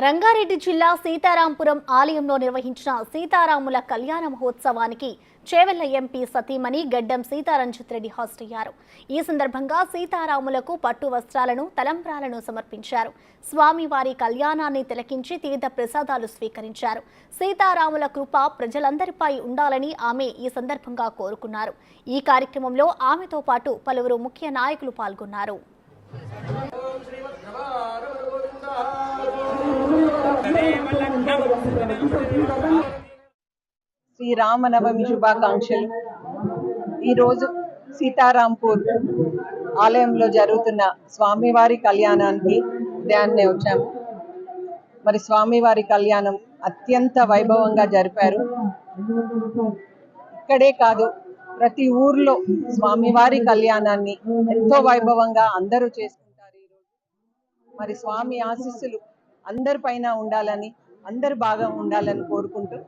రంగారెడ్డి జిల్లా సీతారాంపురం ఆలయంలో నిర్వహించిన సీతారాముల కళ్యాణ మహోత్సవానికి చేవెళ్ల ఎంపీ సతీమణి గడ్డం సీతారంజిత్ రెడ్డి హాజరయ్యారు. ఈ సందర్భంగా సీతారాములకు పట్టు వస్త్రాలను, తలంబ్రాలను సమర్పించారు. స్వామివారి కళ్యాణాన్ని తిలకించి తీర్థ ప్రసాదాలు స్వీకరించారు. సీతారాముల కృప ప్రజలందరిపై ఉండాలని ఆమె ఈ సందర్భంగా కోరుకున్నారు. ఈ కార్యక్రమంలో ఆమెతో పాటు పలువురు ముఖ్య నాయకులు పాల్గొన్నారు. శ్రీరామనవమి శుభాకాంక్షలు. ఈరోజు సీతారాంపూర్ ఆలయంలో జరుగుతున్న స్వామివారి కళ్యాణానికి ఉదయాన్నే వచ్చాము. మరి స్వామివారి కళ్యాణం అత్యంత వైభవంగా జరిపారు. ఇక్కడే కాదు, ప్రతి ఊర్లో స్వామివారి కళ్యాణాన్ని ఎంతో వైభవంగా అందరూ చేసుకుంటారు. ఈరోజు మరి స్వామి ఆశీస్సులు అందరిపైన ఉండాలని, అందరు బాగా ఉండాలని కోరుకుంటూ